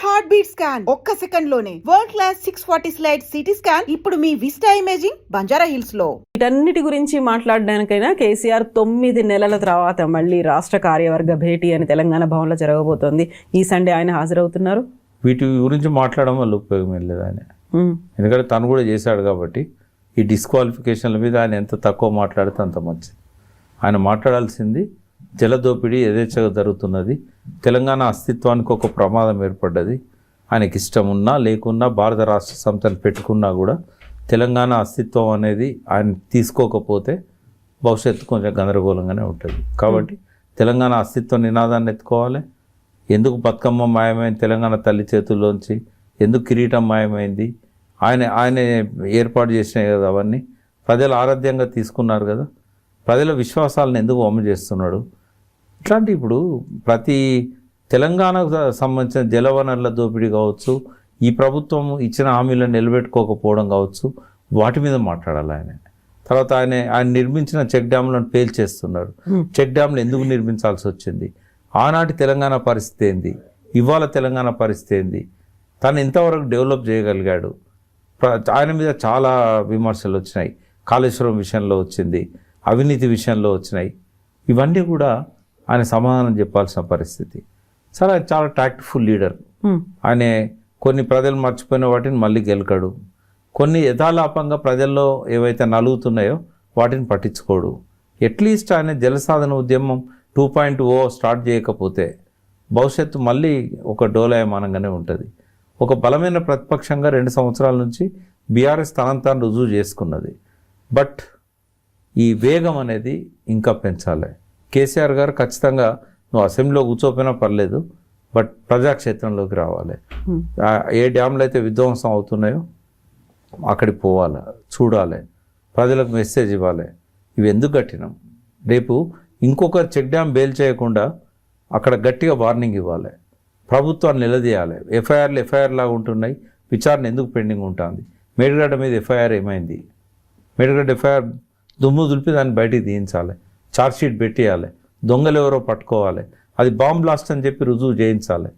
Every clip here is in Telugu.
హార్ట్ బీట్ స్కాన్ ఒక్క సెకండ్ లోనే world class 640 slide CT scan ఇప్పుడు మీ విస్టా ఇమేజింగ్ బంజారా హిల్స్ లో. వీటన్నిటి గురించి మాట్లాడడానికైనా కేసీఆర్ 9 నెలల తర్వాత మళ్ళీ రాష్ట్ర కార్యవర్గ భేటీ అని తెలంగాణ భవన్లో జరగబోతోంది. ఈ సండే ఆయన హాజరవుతున్నారు. వీటి గురించి మాట్లాడడం వల్ల ఉపయోగం ఏం లేదు ఆయన, ఎందుకంటే తను కూడా చేశాడు కాబట్టి. ఈ డిస్క్వాలిఫికేషన్ల మీద ఆయన ఎంత తక్కువ మాట్లాడితే అంత మంచిది. ఆయన మాట్లాడాల్సింది జలదోపిడీ యథేచ్ఛగా జరుగుతున్నది, తెలంగాణ అస్తిత్వానికి ఒక ప్రమాదం ఏర్పడ్డది. ఆయనకి ఇష్టం ఉన్నా లేకున్నా భారత రాష్ట్ర సమితిని పెట్టుకున్నా కూడా తెలంగాణ అస్తిత్వం అనేది ఆయన తీసుకోకపోతే భవిష్యత్తు కొంచెం గందరగోళంగానే ఉంటుంది. కాబట్టి తెలంగాణ అస్తిత్వ నినాదాన్ని ఎత్తుకోవాలి. ఎందుకు బతుకమ్మ మాయమైంది తెలంగాణ తల్లి చేతుల్లోంచి, ఎందుకు కిరీటం మాయమైంది, ఆయన ఏర్పాటు చేసినాయి కదా, అవన్నీ ప్రజలు ఆరాధ్యంగా తీసుకున్నారు కదా. ప్రజల విశ్వాసాలను ఎందుకు వమ్ము చేస్తున్నాడు? ఇట్లాంటి ఇప్పుడు ప్రతి తెలంగాణకు సంబంధించిన జలవనరుల దోపిడీ కావచ్చు, ఈ ప్రభుత్వం ఇచ్చిన హామీలను నిలబెట్టుకోకపోవడం కావచ్చు, వాటి మీద మాట్లాడాలి ఆయన. తర్వాత ఆయన నిర్మించిన చెక్ డ్యామ్లను పేల్చేస్తున్నారు. చెక్ డ్యామ్లు ఎందుకు నిర్మించాల్సి వచ్చింది? ఆనాటి తెలంగాణ పరిస్థితి ఏంది, ఇవాళ తెలంగాణ పరిస్థితి ఏంది, తను ఎంతవరకు డెవలప్ చేయగలిగాడు? ఆయన మీద చాలా విమర్శలు వచ్చినాయి. కాళేశ్వరం విషయంలో వచ్చింది, అవినీతి విషయంలో వచ్చినాయి. ఇవన్నీ కూడా ఆయన సమాధానం చెప్పాల్సిన పరిస్థితి. సరే, ఆయన చాలా టాక్ట్ఫుల్ లీడర్. ఆయన కొన్ని ప్రజలు మర్చిపోయిన వాటిని మళ్ళీ గెలకడు, కొన్ని యథాలాపంగా ప్రజల్లో ఏవైతే నలుగుతున్నాయో వాటిని పట్టించుకోడు. అట్లీస్ట్ ఆయన జలసాధన ఉద్యమం 2.0 స్టార్ట్ చేయకపోతే భవిష్యత్తు మళ్ళీ ఒక డోలాయమానంగానే ఉంటుంది. ఒక బలమైన ప్రతిపక్షంగా 2 సంవత్సరాల నుంచి బీఆర్ఎస్ తనంతాను రుజువు చేసుకున్నది. బట్ ఈ వేగం అనేది ఇంకా పెంచాలి. కేసీఆర్ గారు ఖచ్చితంగా నువ్వు అసెంబ్లీలో కూర్చోపోయినా పర్లేదు, బట్ ప్రజాక్షేత్రంలోకి రావాలి. ఏ డ్యామ్లు అయితే విధ్వంసం అవుతున్నాయో అక్కడికి పోవాలి, చూడాలి, ప్రజలకు మెసేజ్ ఇవ్వాలి. ఇవి ఎందుకు కట్టినాం, రేపు ఇంకొక చెక్ డ్యామ్ బెయిల్ చేయకుండా అక్కడ గట్టిగా వార్నింగ్ ఇవ్వాలి, ప్రభుత్వాన్ని నిలదీయాలి. ఎఫ్ఐఆర్ లాగా ఉంటున్నాయి, విచారణ ఎందుకు పెండింగ్ ఉంటుంది? మేడిగడ్డ మీద ఎఫ్ఐఆర్ ఏమైంది? మేడిగడ్డ ఎఫ్ఐఆర్ దుమ్ము దులిపి దాన్ని బయటికి తీయించాలి, ఛార్జ్షీట్ పెట్టేయాలి, దొంగలు ఎవరో పట్టుకోవాలి, అది బాంబ్ బ్లాస్ట్ అని చెప్పి రుజువు చేయించాలి.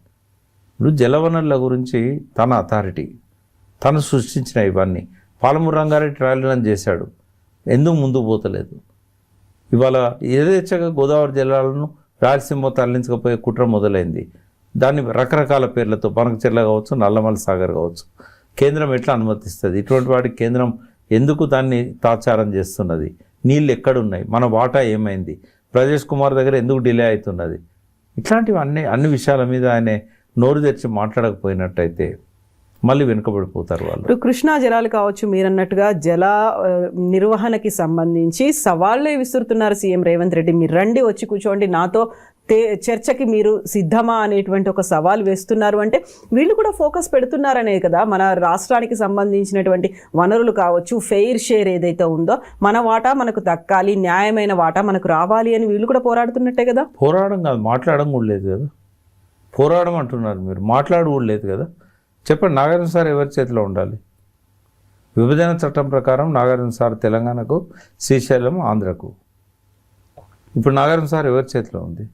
ఇప్పుడు జలవనరుల గురించి తన అథారిటీ, తను సృష్టించిన ఇవన్నీ పాలమూరు రంగారెడ్డి ట్రయల్ రన్ చేశాడు, ఎందుకు ముందుకు పోతలేదు? ఇవాళ యథేచ్ఛగా గోదావరి జలాలను రాయలసీమ తరలించకపోయే కుట్ర మొదలైంది. దాన్ని రకరకాల పేర్లతో పనకచెర్ల కావచ్చు, నల్లమల సాగర్ కావచ్చు, కేంద్రం ఎట్లా అనుమతిస్తుంది? ఇటువంటి వాటికి కేంద్రం ఎందుకు దాన్ని తాత్సారం చేస్తున్నది? నీళ్ళు ఎక్కడున్నాయి? మన వాటా ఏమైంది? ప్రజేష్ కుమార్ దగ్గర ఎందుకు డిలే అవుతున్నది? ఇట్లాంటివి అన్ని విషయాల మీద ఆయన నోరు తెరిచి మాట్లాడకపోయినట్టయితే మళ్ళీ వెనుకబడిపోతారు వాళ్ళు. ఇప్పుడు కృష్ణా జలాలు కావచ్చు, మీరన్నట్టుగా జల నిర్వహణకి సంబంధించి సవాళ్ళే విసురుతున్నారు సీఎం రేవంత్ రెడ్డి. మీరు రండి, వచ్చి కూర్చోండి, నాతో చర్చకి మీరు సిద్ధమా అనేటువంటి ఒక సవాల్ వేస్తున్నారు. అంటే వీళ్ళు కూడా ఫోకస్ పెడుతున్నారనే కదా, మన రాష్ట్రానికి సంబంధించినటువంటి వనరులు కావచ్చు, ఫెయిర్ షేర్ ఏదైతే ఉందో మన వాటా మనకు దక్కాలి, న్యాయమైన వాటా మనకు రావాలి అని వీళ్ళు కూడా పోరాడుతున్నట్టే కదా. పోరాడడం కాదు, మాట్లాడడం కూడా లేదు కదా. పోరాడడం అంటున్నారు మీరు, మాట్లాడు కూడా లేదు కదా. చెప్పండి, నాగార్జున సార్ ఎవరి చేతిలో ఉండాలి? విభజన చట్టం ప్రకారం నాగార్జున సార్ తెలంగాణకు, శ్రీశైలం ఆంధ్రకు. ఇప్పుడు నాగార్జున సార్ ఎవరి చేతిలో ఉంది?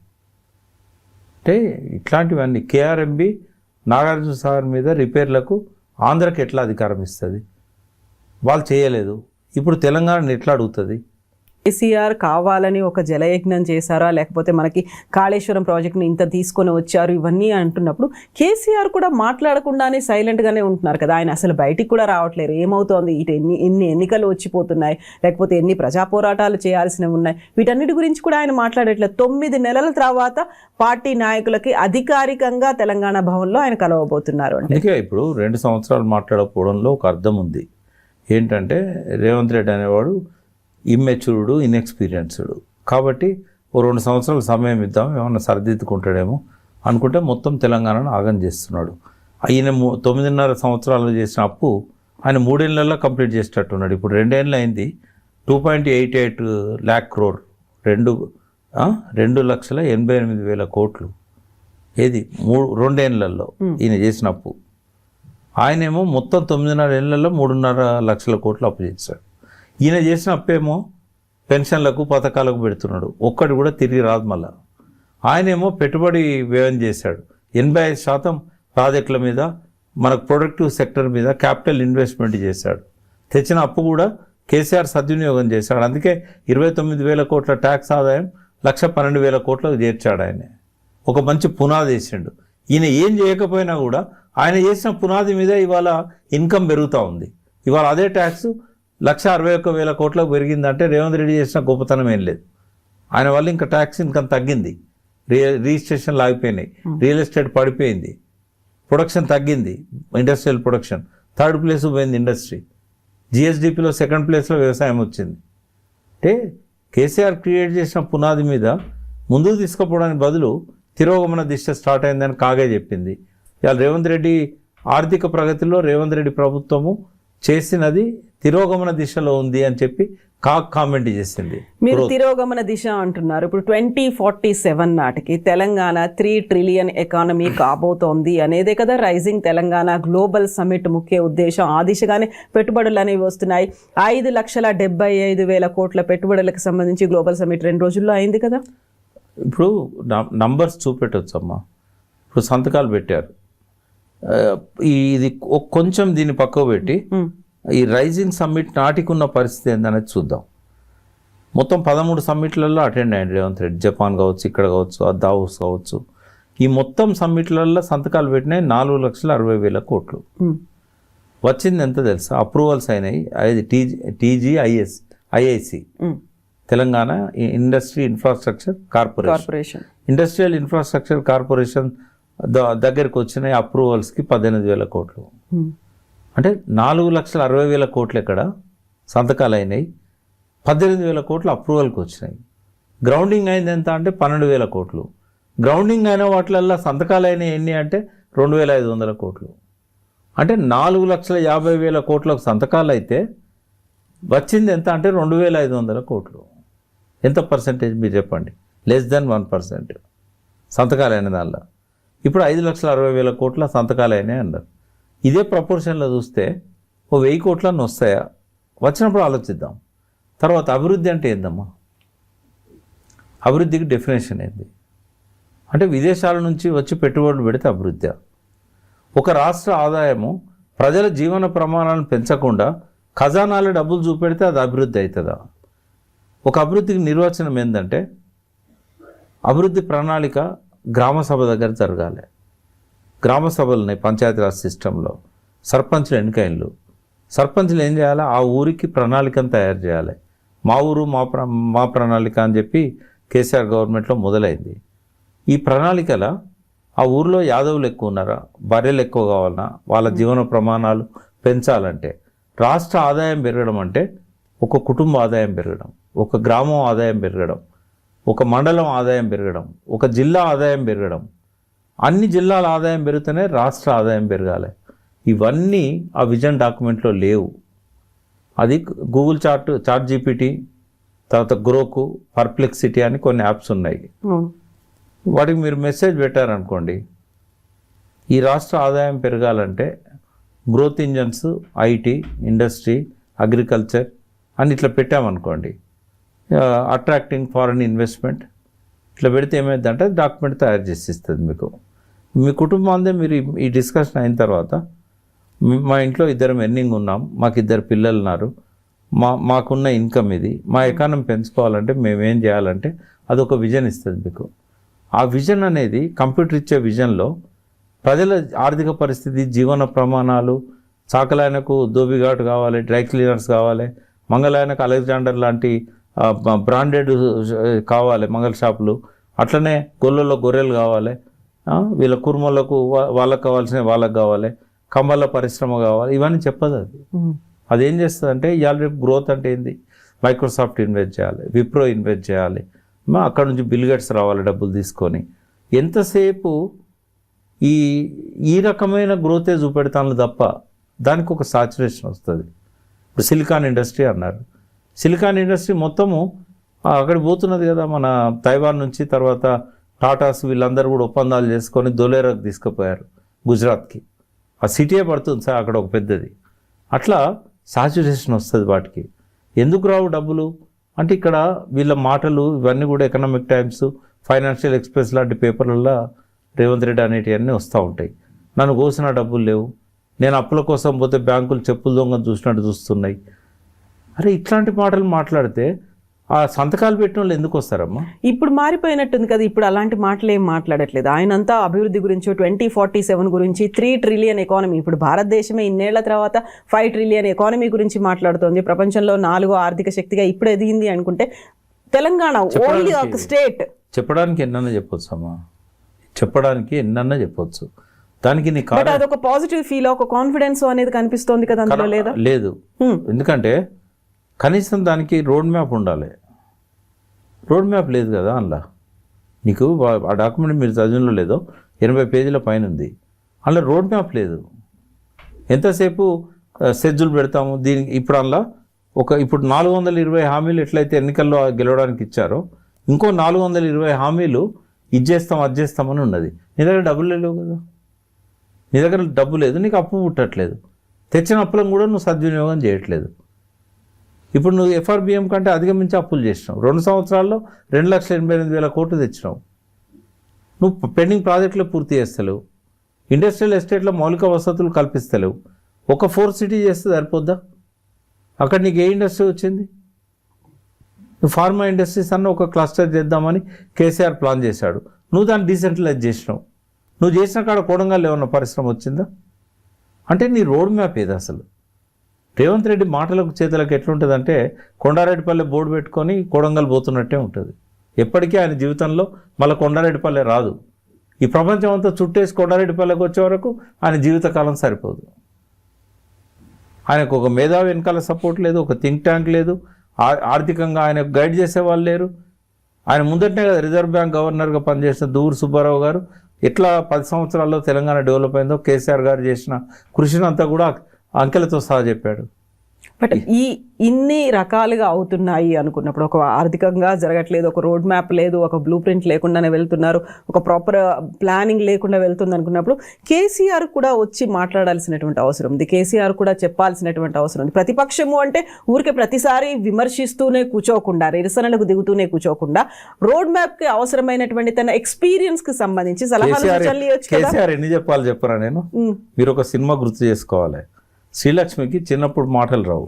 అంటే ఇట్లాంటివన్నీ కేఆర్ఎంబి నాగార్జున సార్ మీద రిపేర్లకు ఆంధ్రకి ఎట్లా అధికారం ఇస్తుంది? వాళ్ళు చేయలేదు, ఇప్పుడు తెలంగాణని ఎట్లా అడుగుతుంది? కేసీఆర్ కావాలని ఒక జలయజ్ఞం చేశారా, లేకపోతే మనకి కాళేశ్వరం ప్రాజెక్ట్ని ఇంత తీసుకొని వచ్చారు, ఇవన్నీ అంటున్నప్పుడు కేసీఆర్ కూడా మాట్లాడకుండానే సైలెంట్గానే ఉంటున్నారు కదా. ఆయన అసలు బయటికి కూడా రావట్లేరు. ఏమవుతోంది, ఇటు ఎన్ని ఎన్నికలు వచ్చిపోతున్నాయి, లేకపోతే ఎన్ని ప్రజా పోరాటాలు చేయాల్సినవి ఉన్నాయి, వీటన్నిటి గురించి కూడా ఆయన మాట్లాడట్లేదు. 9 నెలల తర్వాత పార్టీ నాయకులకి అధికారికంగా తెలంగాణ భవన్లో ఆయన కలవబోతున్నారు. అందుకే ఇప్పుడు 2 సంవత్సరాలు మాట్లాడకపోవడంలో ఒక అర్థం ఉంది. ఏంటంటే రేవంత్ రెడ్డి అనేవాడు ఇమ్మెచ్యూర్డు, ఇన్ఎక్స్పీరియన్స్డ్. కాబట్టి ఓ 2 సంవత్సరాల సమయం ఇద్దాం, ఏమన్నా సరిదిద్దుకుంటాడేమో అనుకుంటే మొత్తం తెలంగాణను ఆగం చేస్తున్నాడు. ఆయన 9.5 సంవత్సరాలు చేసిన అప్పు ఆయన 3 ఏళ్ళల్లో కంప్లీట్ చేసేటట్టున్నాడు. ఇప్పుడు 2 ఏళ్ళు అయింది, 2.88 lakh crore, 2,88,000 కోట్లు. ఏది 2 ఏళ్ళల్లో ఈయన చేసిన అప్పు. ఆయనేమో మొత్తం 9.5 ఏళ్లలో 3.5 లక్షల కోట్లు అప్పు చేశాడు. ఈయన చేసిన అప్పేమో పెన్షన్లకు, పథకాలకు పెడుతున్నాడు, ఒక్కటి కూడా తిరిగి రాదు. మళ్ళా ఆయనేమో పెట్టుబడి వ్యయం చేశాడు. 85% ప్రాజెక్టుల మీద, మనకు ప్రొడక్టివ్ సెక్టర్ మీద క్యాపిటల్ ఇన్వెస్ట్మెంట్ చేశాడు. తెచ్చిన అప్పు కూడా కేసీఆర్ సద్వినియోగం చేశాడు. అందుకే 29,000 కోట్ల ట్యాక్స్ ఆదాయం 1,12,000 కోట్లకు చేర్చాడు. ఆయన ఒక మంచి పునాది వేసిండు. ఈయన ఏం చేయకపోయినా కూడా ఆయన చేసిన పునాది మీద ఇవాళ ఇన్కమ్ పెరుగుతూ ఉంది. ఇవాళ అదే ట్యాక్స్ 1,61,000 కోట్లకు పెరిగిందంటే రేవంత్ రెడ్డి చేసిన గొప్పతనం ఏం లేదు. ఆయన వల్ల ఇంకా ట్యాక్స్ ఇన్కమ్ తగ్గింది, రిజిస్ట్రేషన్లు ఆగిపోయినాయి, రియల్ ఎస్టేట్ పడిపోయింది, ప్రొడక్షన్ తగ్గింది, ఇండస్ట్రియల్ ప్రొడక్షన్ 3rd ప్లేస్ పోయింది ఇండస్ట్రీ, జిఎస్డిపిలో 2nd ప్లేస్లో వ్యవసాయం వచ్చింది. అంటే కేసీఆర్ క్రియేట్ చేసిన పునాది మీద ముందుకు తీసుకుపోవడానికి బదులు తిరోగమన దిశ స్టార్ట్ అయిందని కాగే చెప్పింది. ఇవాళ రేవంత్ రెడ్డి ఆర్థిక ప్రగతిలో రేవంత్ రెడ్డి ప్రభుత్వము చేసినది తిరోగమన దిశలో ఉంది అని చెప్పి కామెంట్ చేసింది. మీరు తిరోగమన దిశ అంటున్నారు. ఇప్పుడు 2047 నాటికి తెలంగాణ 3 ట్రిలియన్ ఎకానమీ కాబోతోంది అనేదే కదా రైజింగ్ తెలంగాణ గ్లోబల్ సమ్మిట్ ముఖ్య ఉద్దేశం. ఆ దిశగానే పెట్టుబడులు అనేవి వస్తున్నాయి. 5,75,000 కోట్ల పెట్టుబడులకు సంబంధించి గ్లోబల్ సమ్మిట్ 2 రోజుల్లో అయింది కదా. ఇప్పుడు నంబర్స్ చూపెట్టొచ్చమ్మా. ఇప్పుడు సంతకాలు పెట్టారు. ఇది కొంచెం దీన్ని పక్కకు పెట్టి ఈ రైజింగ్ సమ్మిట్ నాటికి ఉన్న పరిస్థితి ఏందనేది చూద్దాం. మొత్తం 13 సమ్మిట్లలో అటెండ్ అయ్యండి రేవంత్ రెడ్డి. జపాన్ కావచ్చు, ఇక్కడ కావచ్చు, దావోస్ కావచ్చు. ఈ మొత్తం సమ్మిట్లలో సంతకాలు పెట్టినాయి 4,60,000 కోట్లు. వచ్చింది ఎంత తెలుసా? అప్రూవల్స్ అయినాయి. అది IIC Telangana industry infrastructure corporation, industrial infrastructure corporation దగ్గరికి వచ్చినాయి అప్రూవల్స్కి 18,000 కోట్లు. అంటే 4,60,000 కోట్లు ఎక్కడ సంతకాలు అయినాయి, 18,000 కోట్లు అప్రూవల్కి వచ్చినాయి. గ్రౌండింగ్ అయింది ఎంత అంటే 12,000 కోట్లు. గ్రౌండింగ్ అయిన వాటిలల్లో సంతకాలు అయినాయి ఎన్ని అంటే 2,500 కోట్లు. అంటే 4,50,000 కోట్లకు సంతకాలు అయితే వచ్చింది ఎంత అంటే 2,500 కోట్లు. ఎంత పర్సెంటేజ్ మీరు చెప్పండి? లెస్ దెన్ 1% సంతకాలు అయిన దానిలో. ఇప్పుడు 5,60,000 కోట్ల సంతకాలు అయినాయి అన్నారు. ఇదే ప్రపోర్షన్లో చూస్తే 1,000 కోట్లన్నీ వస్తాయా? వచ్చినప్పుడు ఆలోచిద్దాం. తర్వాత అభివృద్ధి అంటే ఏందమ్మా? అభివృద్ధికి డెఫినేషన్ ఏంది అంటే విదేశాల నుంచి వచ్చి పెట్టుబడులు పెడితే అభివృద్ధి. ఒక రాష్ట్ర ఆదాయము ప్రజల జీవన ప్రమాణాలను పెంచకుండా ఖజానాలో డబ్బులు చూపెడితే అది అభివృద్ధి అవుతుందా? ఒక అభివృద్ధికి నిర్వచనం ఏంటంటే అభివృద్ధి ప్రణాళిక గ్రామ సభ దగ్గర జరగాలి. గ్రామ సభలు ఉన్నాయి పంచాయతీరాజ్ సిస్టంలో. సర్పంచ్లు ఎన్నికైన్లు. సర్పంచ్లు ఏం చేయాలి? ఆ ఊరికి ప్రణాళికను తయారు చేయాలి. మా ఊరు మా ప్రణాళిక అని చెప్పి కేసీఆర్ గవర్నమెంట్లో మొదలైంది. ఈ ప్రణాళికల ఆ ఊరిలో యాదవులు ఎక్కువ ఉన్నారా, బర్రెలు ఎక్కువ కావాలన్నా, వాళ్ళ జీవన ప్రమాణాలు పెంచాలంటే రాష్ట్ర ఆదాయం పెరగడం అంటే ఒక కుటుంబ ఆదాయం పెరగడం, ఒక గ్రామం ఆదాయం పెరగడం, ఒక మండలం ఆదాయం పెరగడం, ఒక జిల్లా ఆదాయం పెరగడం. అన్ని జిల్లాల ఆదాయం పెరిగితేనే రాష్ట్ర ఆదాయం పెరగాలి. ఇవన్నీ ఆ విజన్ డాక్యుమెంట్లో లేవు. అది గూగుల్ చాట్ జీపీటీ, తర్వాత గ్రోకు, పర్ప్లెక్సిటీ అని కొన్ని యాప్స్ ఉన్నాయి. వాటికి మీరు మెసేజ్ పెట్టారనుకోండి, ఈ రాష్ట్ర ఆదాయం పెరగాలంటే growth engines IT, industry, agriculture అని ఇట్లా పెట్టామనుకోండి, అట్రాక్టింగ్ ఫారెన్ ఇన్వెస్ట్మెంట్ ఇట్లా పెడితే ఏమైందంటే డాక్యుమెంట్ తయారు చేసి ఇస్తుంది మీకు. మీ కుటుంబం అందే మీరు ఈ డిస్కషన్ అయిన తర్వాత మా ఇంట్లో 2 ఎర్నింగ్ ఉన్నాం, మాకు 2 పిల్లలు ఉన్నారు, మాకున్న ఇన్కమ్ ఇది, మా ఎకానమీ పెంచుకోవాలంటే మేమేం చేయాలంటే అదొక విజన్ ఇస్తుంది మీకు. ఆ విజన్ అనేది కంప్యూటర్ ఇచ్చే విజన్లో ప్రజల ఆర్థిక పరిస్థితి, జీవన ప్రమాణాలు, చాకలాయనకు దోబిఘాట్ కావాలి, డ్రై క్లీనర్స్ కావాలి, మంగళాయనకు అలెగ్జాండర్ లాంటి బ్రాండెడ్ కావాలి మంగళ షాపులు, అట్లనే గొల్లలో గొర్రెలు కావాలి, వీళ్ళ కుర్మలకు వాళ్ళకు కావాల్సిన వాళ్ళకు కావాలి, కమ్మల పరిశ్రమ కావాలి, ఇవన్నీ చెప్పదు. అదేం చేస్తుంది అంటే ఇవాళ రేపు గ్రోత్ అంటే ఏంది? మైక్రోసాఫ్ట్ ఇన్వెస్ట్ చేయాలి, విప్రో ఇన్వెస్ట్ చేయాలి, అక్కడ నుంచి బిల్ గేట్స్ రావాలి డబ్బులు తీసుకొని. ఎంతసేపు ఈ రకమైన గ్రోతే చూపెడతాను తప్ప దానికి ఒక సాచురేషన్ వస్తుంది. ఇప్పుడు సిలికాన్ ఇండస్ట్రీ అన్నారు. సిలికాన్ ఇండస్ట్రీ మొత్తము అక్కడికి పోతున్నది కదా, మన తైవాన్ నుంచి. తర్వాత టాటాస్ వీళ్ళందరూ కూడా ఒప్పందాలు చేసుకొని దొలేరాకు తీసుకుపోయారు గుజరాత్కి. ఆ సిటీయే పడుతుంది సార్ అక్కడ ఒక పెద్దది. అట్లా సాచురేషన్ వస్తుంది వాటికి. ఎందుకు రావు డబ్బులు అంటే ఇక్కడ వీళ్ళ మాటలు ఇవన్నీ కూడా ఎకనామిక్ టైమ్స్, ఫైనాన్షియల్ ఎక్స్ప్రెస్ లాంటి పేపర్లలో రేవంత్ రెడ్డి అనేటివన్నీ వస్తూ ఉంటాయి. నన్ను కోసిన డబ్బులు లేవు, నేను అప్పుల కోసం పోతే బ్యాంకులు చెప్పులు దొంగ చూసినట్టు చూస్తున్నాయి. అరే ఇట్లాంటి మాటలు మాట్లాడితే ఆ సంతకాలు పెట్టిన వాళ్ళు ఎందుకు వస్తారమ్మా? ఇప్పుడు మారిపోయినట్టుంది కదా, ఇప్పుడు అలాంటి మాటలు ఏం మాట్లాడట్లేదు. ఆయనంతా అభివృద్ధి గురించి 2047 గురించి 3 ట్రిలియన్ ఎకానమీ, ఇప్పుడు భారతదేశమే ఇన్నేళ్ల తర్వాత 5 ట్రిలియన్ ఎకానమీ గురించి మాట్లాడుతోంది. ప్రపంచంలో 4వ ఆర్థిక శక్తిగా ఇప్పుడు ఎదిగింది అనుకుంటే తెలంగాణ ఓన్లీ ఒక స్టేట్. చెప్పడానికి ఎన్నన్నా చెప్పొచ్చు అమ్మా, చెప్పడానికి ఎన్నన్నా చెప్పొచ్చు. దానికి నీ అదొక పాజిటివ్ ఫీల్, ఒక కాన్ఫిడెన్స్ అనేది కనిపిస్తోంది కదా అందులో, లేదా? లేదు, ఎందుకంటే కనీసం దానికి రోడ్ మ్యాప్ ఉండాలి. రోడ్ మ్యాప్ లేదు కదా అందులో. నీకు ఆ డాక్యుమెంట్ మీరు చదివినలో లేదో 80 పేజీల పైన ఉంది, అందులో రోడ్ మ్యాప్ లేదు. ఎంతసేపు షెడ్యూల్ పెడతాము దీనికి. ఇప్పుడు అందులో ఇప్పుడు 420 హామీలు ఎట్లయితే ఎన్నికల్లో గెలవడానికి ఇచ్చారో, ఇంకో 420 హామీలు ఇది చేస్తాం అది చేస్తామని ఉన్నది. నీ దగ్గర డబ్బులు లేవు కదా, నీ దగ్గర డబ్బు లేదు, నీకు అప్పు పుట్టట్లేదు, తెచ్చిన అప్పులను కూడా నువ్వు సద్వినియోగం చేయట్లేదు. ఇప్పుడు నువ్వు FRBM కంటే అధిగమించి అప్పులు చేసినావు. 2 సంవత్సరాల్లో 2,88,000 కోట్లు తెచ్చినావు. నువ్వు పెండింగ్ ప్రాజెక్టులు పూర్తి చేస్తలేవు, ఇండస్ట్రియల్ ఎస్టేట్లో మౌలిక వసతులు కల్పిస్తలేవు. ఒక 4 సిటీ చేస్తే సరిపోద్దా? అక్కడ నీకు ఏ ఇండస్ట్రీ వచ్చింది? నువ్వు ఫార్మా ఇండస్ట్రీస్ అన్న ఒక క్లస్టర్ చేద్దామని కేసీఆర్ ప్లాన్ చేశాడు, నువ్వు దాన్ని డీసెంట్రలైజ్ చేసినావు. నువ్వు చేసిన కాడ కోడంగల్ ఏమన్నా పరిశ్రమ వచ్చిందా? అంటే నీ రోడ్ మ్యాప్ ఏది అసలు? రేవంత్ రెడ్డి మాటలకు చేతులకు ఎట్లుంటుందంటే కొండారెడ్డిపల్లె బోర్డు పెట్టుకొని కోడంగల్ పోతున్నట్టే ఉంటుంది. ఎప్పటికీ ఆయన జీవితంలో మళ్ళీ కొండారెడ్డిపల్లె రాదు. ఈ ప్రపంచం అంతా చుట్టేసి కొండారెడ్డిపల్లెకి వచ్చే వరకు ఆయన జీవితకాలం సరిపోదు. ఆయనకు ఒక మేధావి వెనకాల సపోర్ట్ లేదు, ఒక థింక్ ట్యాంక్ లేదు, ఆర్థికంగా ఆయన గైడ్ చేసేవాళ్ళు లేరు. ఆయన ముందటనే కదా రిజర్వ్ బ్యాంక్ గవర్నర్గా పనిచేసిన దూరు సుబ్బారావు గారు ఎట్లా 10 సంవత్సరాల్లో తెలంగాణ డెవలప్ అయిందో కేసీఆర్ గారు చేసిన కృషిని అంతా కూడా అంకెలతో సహా చెప్పాడు. బట్ ఇన్ని రకాలుగా అవుతున్నాయి అనుకున్నప్పుడు, ఒక ఆర్థికంగా జరగట్లేదు, ఒక రోడ్ మ్యాప్ లేదు, ఒక బ్లూ ప్రింట్ లేకుండానే వెళ్తున్నారు, ఒక ప్రాపర్ ప్లానింగ్ లేకుండా వెళ్తుంది అనుకున్నప్పుడు కేసీఆర్ కూడా వచ్చి మాట్లాడాల్సినటువంటి అవసరం ఉంది, కేసీఆర్ కూడా చెప్పాల్సినటువంటి అవసరం ఉంది. ప్రతిపక్షము అంటే ఊరికే ప్రతిసారి విమర్శిస్తూనే కూర్చోకుండా, నిరసనలకు దిగుతూనే కూర్చోకుండా రోడ్ మ్యాప్కి అవసరమైనటువంటి తన ఎక్స్పీరియన్స్కి సంబంధించి సలహాలు సూచనలు కేసీఆర్ ఎన్ని చెప్పాలి చెప్పరా? నేను మీరు ఒక సినిమా గుర్తు చేసుకోవాలి. శ్రీలక్ష్మికి చిన్నప్పుడు మాటలు రావు,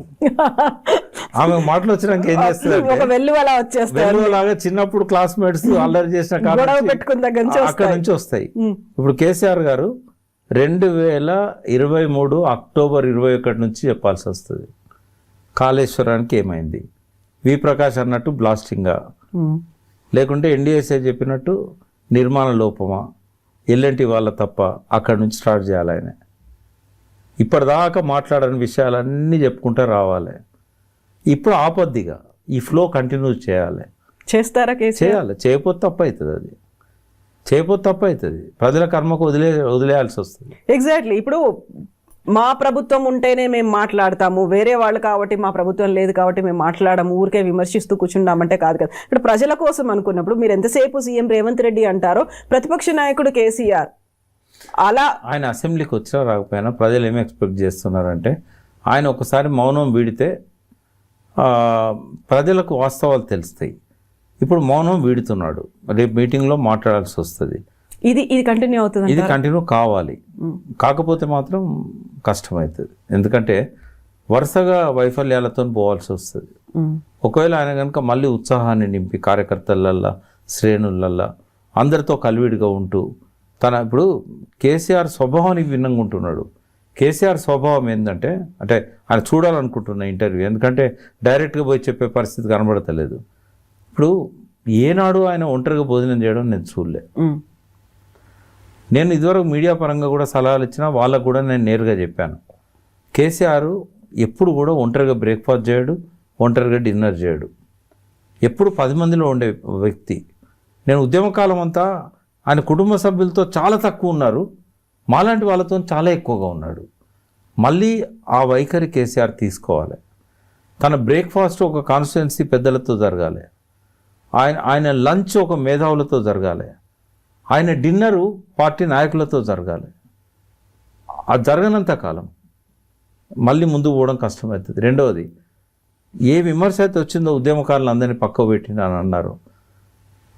ఆమె మాటలు వచ్చినాక ఏం చేస్తుంది, వెల్లువలాగా చిన్నప్పుడు క్లాస్మేట్స్ అల్లరి చేసిన అక్కడ నుంచి వస్తాయి. ఇప్పుడు కేసీఆర్ గారు 2023 అక్టోబర్ 21 నుంచి చెప్పాల్సి వస్తుంది. కాళేశ్వరానికి ఏమైంది, వి ప్రకాష్ అన్నట్టు బ్లాస్టింగా, లేకుంటే NDSA చెప్పినట్టు నిర్మాణ లోపమా, ఎల్ఎన్టీ వాళ్ళ తప్ప, అక్కడ నుంచి స్టార్ట్ చేయాలి. ఆయన ఇప్పటిదాకా మాట్లాడని విషయాలన్నీ చెప్పుకుంటూ రావాలి. ఇప్పుడు ఆపద్దిగా ఈ ఫ్లో కంటిన్యూ చేయాలి. చేస్తారా? చేయాలి. చేయకపోతే తప్పు అవుతుంది, అది చేయకపోతే తప్పు అవుతుంది, ప్రజల కర్మకు వదిలేయాల్సి వస్తుంది. ఎగ్జాక్ట్లీ. ఇప్పుడు మా ప్రభుత్వం ఉంటేనే మేము మాట్లాడతాము, వేరే వాళ్ళు కాబట్టి మా ప్రభుత్వం లేదు కాబట్టి మేము మాట్లాడము, ఊరికే విమర్శిస్తూ కూర్చుంటామంటే కాదు కదా. ఇప్పుడు ప్రజల కోసం అనుకున్నప్పుడు మీరు ఎంతసేపు సీఎం రేవంత్ రెడ్డి అంటారో, ప్రతిపక్ష నాయకుడు కేసీఆర్ అలా ఆయన అసెంబ్లీకి వచ్చినా రాకపోయినా ప్రజలు ఏమి ఎక్స్పెక్ట్ చేస్తున్నారంటే, ఆయన ఒకసారి మౌనం వీడితే ప్రజలకు వాస్తవాలు తెలుస్తాయి. ఇప్పుడు మౌనం వీడుతున్నాడు, రేపు మీటింగ్లో మాట్లాడాల్సి వస్తుంది. ఇది కంటిన్యూ అవుతుంది, ఇది కంటిన్యూ కావాలి. కాకపోతే మాత్రం కష్టమవుతుంది, ఎందుకంటే వరుసగా వైఫల్యాలతో పోవాల్సి వస్తుంది. ఒకవేళ ఆయన కనుక మళ్ళీ ఉత్సాహాన్ని నింపి కార్యకర్తలల్లా శ్రేణులల్లా అందరితో కలివిడిగా ఉంటూ ఇప్పుడు కేసీఆర్ స్వభావానికి భిన్నంగా ఉంటున్నాడు. కేసీఆర్ స్వభావం ఏంటంటే, అంటే ఆయన చూడాలనుకుంటున్న ఇంటర్వ్యూ, ఎందుకంటే డైరెక్ట్గా పోయి చెప్పే పరిస్థితి కనబడతలేదు. ఇప్పుడు ఏనాడు ఆయన ఒంటరిగా భోజనం చేయడం నేను చూడలే. నేను ఇదివరకు మీడియా పరంగా కూడా సలహాలు ఇచ్చినా వాళ్ళకు కూడా నేను నేరుగా చెప్పాను, కేసీఆర్ ఎప్పుడు కూడా ఒంటరిగా బ్రేక్ఫాస్ట్ చేయడు, ఒంటరిగా డిన్నర్ చేయడు, ఎప్పుడు 10 మందిలో ఉండే వ్యక్తి. నేను ఉద్యమకాలం అంతా ఆయన కుటుంబ సభ్యులతో చాలా తక్కువ ఉన్నారు, మాలాంటి వాళ్ళతో చాలా ఎక్కువగా ఉన్నాడు. మళ్ళీ ఆ వైఖరి కేసీఆర్ తీసుకోవాలి. తన బ్రేక్ఫాస్ట్ ఒక కాన్స్టిట్యుయెన్సీ పెద్దలతో జరగాలి, ఆయన లంచ్ ఒక మేధావులతో జరగాలి, ఆయన డిన్నరు పార్టీ నాయకులతో జరగాలి. అది జరగనంత కాలం మళ్ళీ ముందుకు పోవడం కష్టమవుతుంది. రెండవది, ఏ విమర్శ అయితే వచ్చిందో ఉద్యమకారులు అందరినీ పక్కకు పెట్టినని అన్నారు.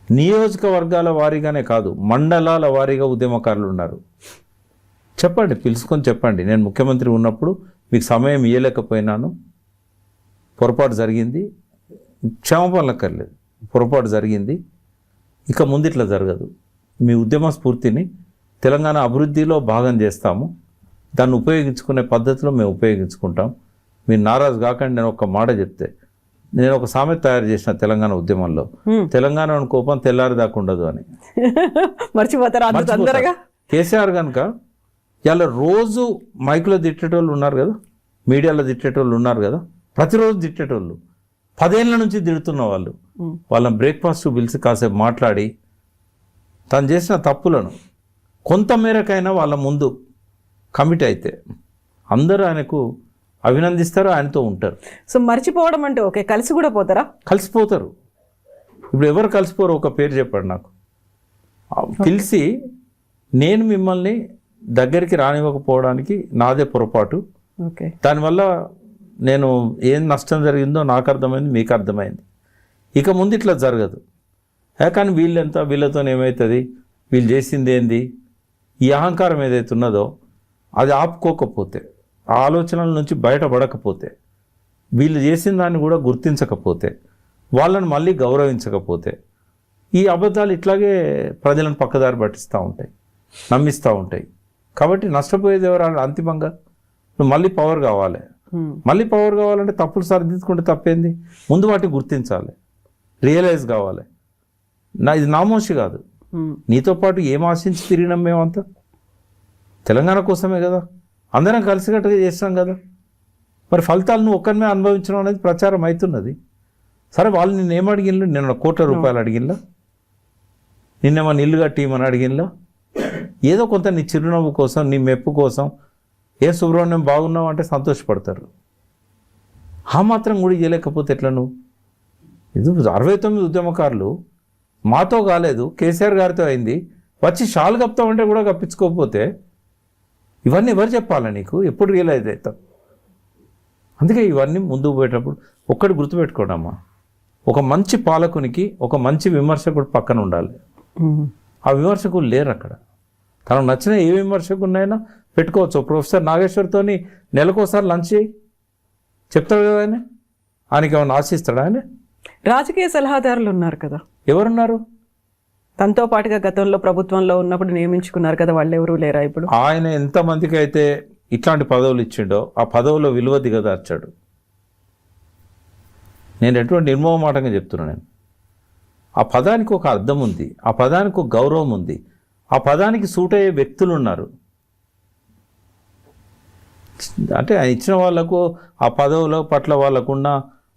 నియోజకవర్గాల వారీగానే కాదు, మండలాల వారీగా ఉద్యమకారులు ఉన్నారు. చెప్పండి, పిలుచుకొని చెప్పండి. నేను ముఖ్యమంత్రి ఉన్నప్పుడు మీకు సమయం ఇవ్వలేకపోయినాను, పొరపాటు జరిగింది, క్షమాపణలు అక్కర్లేదు, పొరపాటు జరిగింది, ఇక ముందు ఇట్లా జరగదు. మీ ఉద్యమ స్ఫూర్తిని తెలంగాణ అభివృద్ధిలో భాగం చేస్తాము, దాన్ని ఉపయోగించుకునే పద్ధతిలో మేము ఉపయోగించుకుంటాం. మీరు నారాజు కాకండి. నేను ఒక మాట చెప్తే, నేను ఒక సామెత తయారు చేసిన తెలంగాణ ఉద్యమంలో, తెలంగాణ కోపం తెల్లారి దాకా ఉండదు అని. మర్చిపోతారు అంత తొందరగా. కేసీఆర్ కనుక ఇలా రోజు మైకులో తిట్టేటోళ్ళు ఉన్నారు కదా, మీడియాలో తిట్టేటోళ్ళు ఉన్నారు కదా, ప్రతిరోజు తిట్టేటోళ్ళు, 10 ఏళ్ళ నుంచి తిడుతున్న వాళ్ళు, వాళ్ళని బ్రేక్ఫాస్ట్ పిలిచి కాసేపు మాట్లాడి తను చేసిన తప్పులను కొంత మేరకైనా వాళ్ళ ముందు కమిట్ అయితే అందరూ ఆయనకు అభినందిస్తారు, ఆయనతో ఉంటారు. సో మర్చిపోవడం అంటే ఓకే, కలిసి కూడా పోతారా? కలిసిపోతారు. ఇప్పుడు ఎవరు కలిసిపోరు? ఒక పేరు చెప్పండి నాకు. పిలిచి నేను మిమ్మల్ని దగ్గరికి రానివ్వకపోవడానికి నాదే పొరపాటు, ఓకే, దానివల్ల నేను ఏం నష్టం జరిగిందో నాకు అర్థమైంది, మీకు అర్థమైంది, ఇక ముందు ఇట్లా జరగదు. కానీ వీళ్ళెంత, వీళ్ళతో ఏమవుతుంది, వీళ్ళు చేసింది ఏంది, ఈ అహంకారం ఏదైతే ఉన్నదో అది ఆపుకోకపోతే, ఆ ఆలోచనల నుంచి బయటపడకపోతే, వీళ్ళు చేసిన దాన్ని కూడా గుర్తించకపోతే, వాళ్ళని మళ్ళీ గౌరవించకపోతే, ఈ అబద్ధాలు ఇట్లాగే ప్రజలను పక్కదారి పట్టిస్తూ ఉంటాయి, నమ్మిస్తూ ఉంటాయి. కాబట్టి నష్టపోయేది ఎవరు? అంతిమంగా నువ్వు మళ్ళీ పవర్ కావాలి. మళ్ళీ పవర్ కావాలంటే తప్పులు సరిదిద్దుకుంటే తప్పేంది? ముందు వాటిని గుర్తించాలి, రియలైజ్ కావాలి. ఇది నామోషి కాదు. నీతో పాటు ఏం ఆశించి తిరిగినాం మేమంతా? తెలంగాణ కోసమే కదా, అందరం కలిసికట్టుగా చేస్తాం కదా. మరి ఫలితాలు నువ్వు ఒక్కరిమే అనుభవించడం అనేది ప్రచారం అవుతున్నది. సరే, వాళ్ళు నిన్నేం అడిగిన్లు? నిన్న ₹1,00,00,000 అడిగిన్లా? నిన్నేమన్నా ఇల్లు కట్టిమని అడిగిన్లా? ఏదో కొంత నీ చిరునవ్వు కోసం, నీ మెప్పు కోసం, ఏ సుబ్రహ్మణ్యం బాగున్నావు అంటే సంతోషపడతారు. ఆ మాత్రం కూడా ఇవ్వలేకపోతే ఎట్లా నువ్వు? ఇది 69 ఉద్యమకారులు మాతో కాలేదు, కేసీఆర్ గారితో అయింది, వచ్చి షాల్ కప్తామంటే కూడా కప్పించుకోకపోతే ఇవన్నీ ఎవరు చెప్పాలా నీకు? ఎప్పుడు రియలైజ్ అవుతావు? అందుకే ఇవన్నీ ముందుకు పోయేటప్పుడు ఒక్కటి గుర్తుపెట్టుకోడమ్మా, ఒక మంచి పాలకునికి ఒక మంచి విమర్శకుడు పక్కన ఉండాలి. ఆ విమర్శకులు లేరు అక్కడ. తనకు నచ్చిన ఏ విమర్శకుడినైనా పెట్టుకోవచ్చు. ప్రొఫెసర్ నాగేశ్వర్తోని నెలకోసారి లంచ్ చేయి చెప్తాడు కదా ఆయన. ఆయనకి ఏమైనా ఆశిస్తాడు ఆయన? రాజకీయ సలహాదారులు ఉన్నారు కదా. ఎవరున్నారు? తనతో పాటుగా గతంలో ప్రభుత్వంలో ఉన్నప్పుడు నియమించుకున్నారు కదా, వాళ్ళు ఎవరు లేరా ఇప్పుడు? ఆయన ఎంతమందికి అయితే ఇట్లాంటి పదవులు ఇచ్చిండో ఆ పదవులో విలువ దిగదార్చాడు. నేను ఎటువంటి నిర్మోహమాటంగా చెప్తున్నాను. నేను ఆ పదానికి ఒక అర్థం ఉంది, ఆ పదానికి ఒక గౌరవం ఉంది, ఆ పదానికి సూట్ అయ్యే వ్యక్తులు ఉన్నారు. అంటే ఆయన ఇచ్చిన వాళ్ళకు ఆ పదవుల పట్ల వాళ్ళకున్న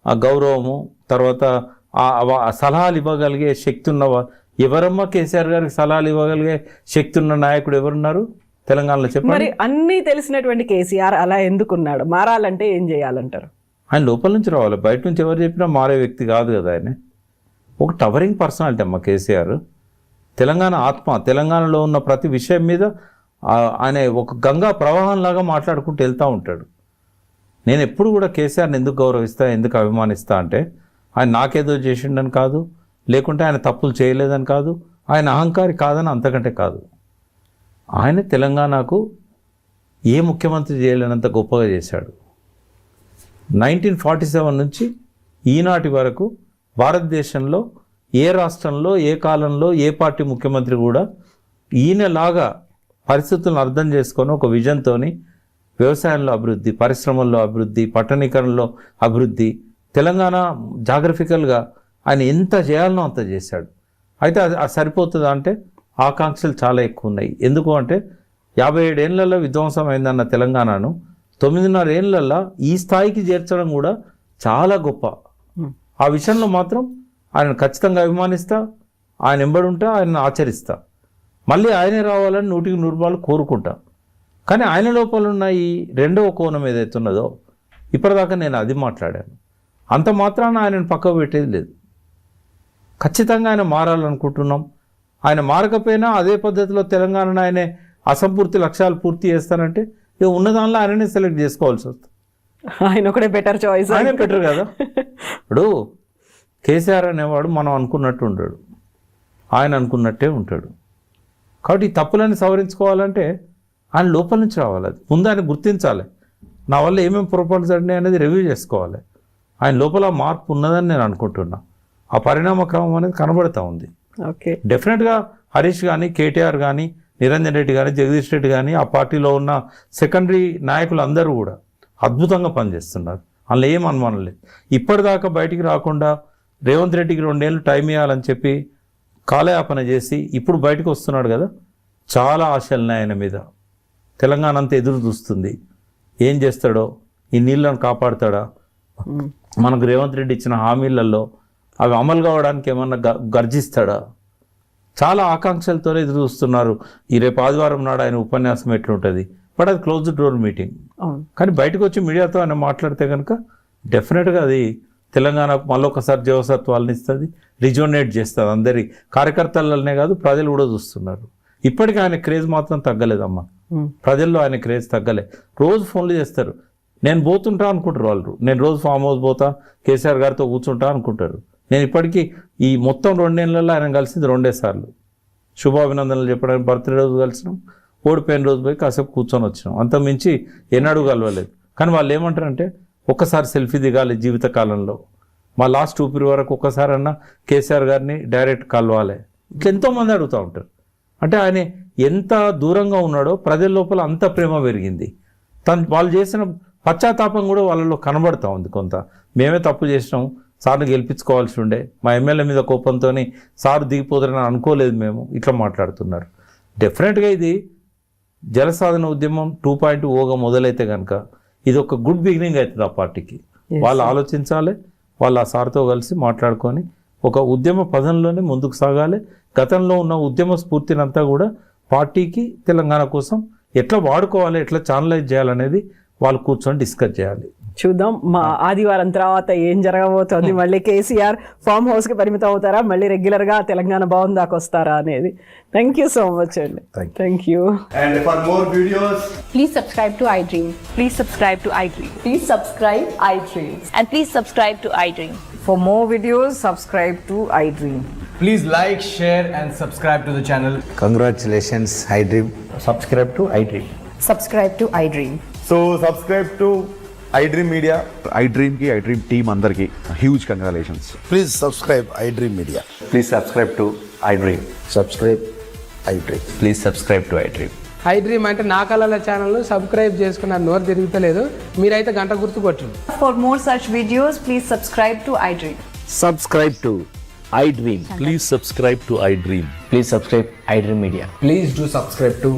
ఆ గౌరవము, తర్వాత ఆ సలహాలు ఇవ్వగలిగే శక్తి ఉన్న ఎవరమ్మా? కేసీఆర్ గారికి సలహాలు ఇవ్వగలిగే శక్తి ఉన్న నాయకుడు ఎవరున్నారు తెలంగాణలో చెప్పండి. మరి అన్నీ తెలిసినటువంటి కేసీఆర్ అలా ఎందుకున్నాడు? మారాలంటే ఏం చేయాలంటారు? ఆయన లోపల నుంచి రావాలి, బయట నుంచి ఎవరు చెప్పినా మారే వ్యక్తి కాదు కదా ఆయన. ఒక టవరింగ్ పర్సనాలిటీ అమ్మ కేసీఆర్. తెలంగాణ ఆత్మ, తెలంగాణలో ఉన్న ప్రతి విషయం మీద ఆయన ఒక గంగా ప్రవాహంలాగా మాట్లాడుకుంటూ వెళ్తూ ఉంటాడు. నేను ఎప్పుడు కూడా కేసీఆర్ని ఎందుకు గౌరవిస్తా, ఎందుకు అభిమానిస్తా అంటే, ఆయన నాకేదో చేసిండని కాదు, లేకుంటే ఆయన తప్పులు చేయలేదని కాదు, ఆయన అహంకారి కాదని అంతకంటే కాదు. ఆయన తెలంగాణకు ఏ ముఖ్యమంత్రి చేయలేనంత గొప్పగా చేశాడు. 1947 నుంచి ఈనాటి వరకు భారతదేశంలో ఏ రాష్ట్రంలో, ఏ కాలంలో, ఏ పార్టీ ముఖ్యమంత్రి కూడా ఈయనలాగా పరిస్థితులను అర్థం చేసుకొని ఒక విజన్తో వ్యవసాయంలో అభివృద్ధి, పరిశ్రమల్లో అభివృద్ధి, పట్టణీకరణలో అభివృద్ధి, తెలంగాణ జాగ్రఫికల్గా ఆయన ఎంత చేయాలనో అంత చేశాడు. అయితే అది సరిపోతుందా అంటే ఆకాంక్షలు చాలా ఎక్కువ ఉన్నాయి. ఎందుకు అంటే 57 ఏళ్లలో విధ్వంసం అయిందన్న తెలంగాణను 9.5 ఏళ్లలో ఈ స్థాయికి చేర్చడం కూడా చాలా గొప్ప. ఆ విషయంలో మాత్రం ఆయన ఖచ్చితంగా అభిమానిస్తా, ఆయన ఎంబడుంటా, ఆయన ఆచరిస్తా, మళ్ళీ ఆయనే రావాలని 100% కోరుకుంటా. కానీ ఆయన లోపల ఉన్న ఈ రెండవ కోణం ఏదైతే ఉన్నదో, ఇప్పటిదాకా నేను అది మాట్లాడాను, అంత మాత్రాన ఆయనను పక్కకు పెట్టేది లేదు. ఖచ్చితంగా ఆయన మారాలనుకుంటున్నాం. ఆయన మారకపోయినా అదే పద్ధతిలో తెలంగాణను ఆయనే అసంపూర్తి లక్ష్యాలు పూర్తి చేస్తానంటే ఇక ఉన్న దానిలో ఆయననే సెలెక్ట్ చేసుకోవాల్సి వస్తుంది. ఆయన ఒకటే బెటర్ చాయిస్, ఆయనే బెటర్ కదా. ఇప్పుడు కేసీఆర్ అనేవాడు మనం అనుకున్నట్టు ఉంటాడు, ఆయన అనుకున్నట్టే ఉంటాడు. కాబట్టి ఈ తప్పులని సవరించుకోవాలంటే ఆయన లోపల నుంచి రావాలి. అది ముందు ఆయన గుర్తించాలి, నా వల్ల ఏమేమి పొరపాట్లు జరిగినాయి అనేది రివ్యూ చేసుకోవాలి. ఆయన లోపల మార్పు ఉన్నదని నేను అనుకుంటున్నా. ఆ పరిణామ క్రమం అనేది కనబడుతూ ఉంది. ఓకే, డెఫినెట్గా హరీష్ కానీ, కేటీఆర్ కానీ, నిరంజన్ రెడ్డి కానీ, జగదీష్ రెడ్డి కానీ, ఆ పార్టీలో ఉన్న సెకండరీ నాయకులు అందరూ కూడా అద్భుతంగా పనిచేస్తున్నారు. అందులో ఏం అనుమానం లేదు. ఇప్పటిదాకా బయటికి రాకుండా రేవంత్ రెడ్డికి 2 ఏళ్ళు టైం ఇవ్వాలని చెప్పి కాలయాపన చేసి ఇప్పుడు బయటకు వస్తున్నాడు కదా, చాలా ఆశలున్నాయి ఆయన మీద. తెలంగాణ అంతా ఎదురు చూస్తుంది, ఏం చేస్తాడో, ఈ నీళ్ళను కాపాడుతాడా, మనకు రేవంత్ రెడ్డి ఇచ్చిన హామీలలో అవి అమలు కావడానికి ఏమన్నా గర్జిస్తాడా, చాలా ఆకాంక్షలతోనే ఎదురు చూస్తున్నారు. ఈ రేపు ఆదివారం నాడు ఆయన ఉపన్యాసం ఎట్లుంటుంది, బట్ అది క్లోజ్డ్ డోర్ మీటింగ్. కానీ బయటకు వచ్చి మీడియాతో ఆయన మాట్లాడితే కనుక డెఫినెట్గా అది తెలంగాణకు మళ్ళొకసారి జీవసత్వాలను ఇస్తుంది, రిజోనేట్ చేస్తుంది. అందరి కార్యకర్తలనే కాదు, ప్రజలు కూడా చూస్తున్నారు. ఇప్పటికీ ఆయన క్రేజ్ మాత్రం తగ్గలేదమ్మా, ప్రజల్లో ఆయన క్రేజ్ తగ్గలే. రోజు ఫోన్లు చేస్తారు, నేను పోతుంటా అనుకుంటారు వాళ్ళు, నేను రోజు ఫామ్ హౌస్ పోతా, కేసీఆర్ గారితో కూర్చుంటా అనుకుంటారు. నేను ఇప్పటికీ ఈ మొత్తం 2 ఏళ్ళలో ఆయన కలిసింది 2 సార్లు. శుభాభినందనలు చెప్పడానికి బర్త్డే రోజు కలిసినాం, ఓడిపోయిన రోజు పోయి కాసేపు కూర్చొని వచ్చినాం, అంత మించి ఎన్నడూ కలవలేదు. కానీ వాళ్ళు ఏమంటారంటే ఒక్కసారి సెల్ఫీ దిగాలి జీవితకాలంలో, మా లాస్ట్ ఊపిరి వరకు ఒక్కసారన్నా కేసీఆర్ గారిని డైరెక్ట్ కలవాలి, ఇట్లా ఎంతోమంది అడుగుతూ ఉంటారు. అంటే ఆయన ఎంత దూరంగా ఉన్నాడో ప్రజల లోపల అంత ప్రేమ పెరిగింది. వాళ్ళు చేసిన పశ్చాత్తాపం కూడా వాళ్ళలో కనబడుతూ ఉంది. కొంత మేమే తప్పు చేసినాం, సార్ని గెలిపించుకోవాల్సి ఉండే, మా ఎమ్మెల్యే మీద కోపంతో సార్ దిగిపోతారని అనుకోలేదు మేము, ఇట్లా మాట్లాడుతున్నారు. డెఫినెట్గా ఇది జలసాధన ఉద్యమం 2.0గా మొదలైతే కనుక ఇది ఒక గుడ్ బిగినింగ్ అవుతుంది ఆ పార్టీకి. వాళ్ళు ఆలోచించాలి, వాళ్ళు ఆ సార్తో కలిసి మాట్లాడుకొని ఒక ఉద్యమ పదంలోనే ముందుకు సాగాలి. గతంలో ఉన్న ఉద్యమ స్ఫూర్తినంతా కూడా పార్టీకి, తెలంగాణ కోసం ఎట్లా వాడుకోవాలి, ఎట్లా ఛానలైజ్ చేయాలనేది వాళ్ళు కూర్చొని డిస్కస్ చేయాలి. చూద్దాం మా ఆదివారం తర్వాత ఏం జరగబోతోంది. మళ్ళీ కేసీఆర్ ఫామ్ హౌస్కి పరిమితం అవుతారా, మళ్ళీ రెగ్యులర్గా తెలంగాణ భవన్ దాకా వస్తారా అనేది. థ్యాంక్ యూ సో మచ్ అండి. Thank you. And for more videos, Please subscribe to iDream. Please subscribe to iDream. Please subscribe iDream. And please subscribe to iDream. For more videos, subscribe to iDream. please like, share, and subscribe to the channel. Congratulations, iDream. Subscribe to iDream. Subscribe to iDream. So subscribe to iDream Media. iDream ki iDream team andarki huge congratulations. Please subscribe iDream Media. Please subscribe to iDream. Subscribe iDream. Please subscribe to iDream. iDream అంటే నా కళల ఛానల్ సబ్స్క్రైబ్ చేసుకున్న నోరు తిరుగుతలేదు, మీరైతే గంట గుర్తు కొట్టండి. For more such videos, please subscribe to iDream. Subscribe to iDream. Please subscribe to iDream. Please subscribe iDream Media. Please do subscribe to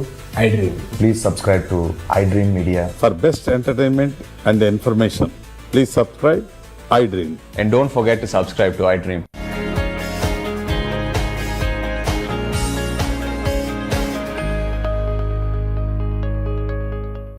iDream. Please subscribe to iDream Media. For best entertainment and information, please subscribe iDream. And don't forget to subscribe to iDream.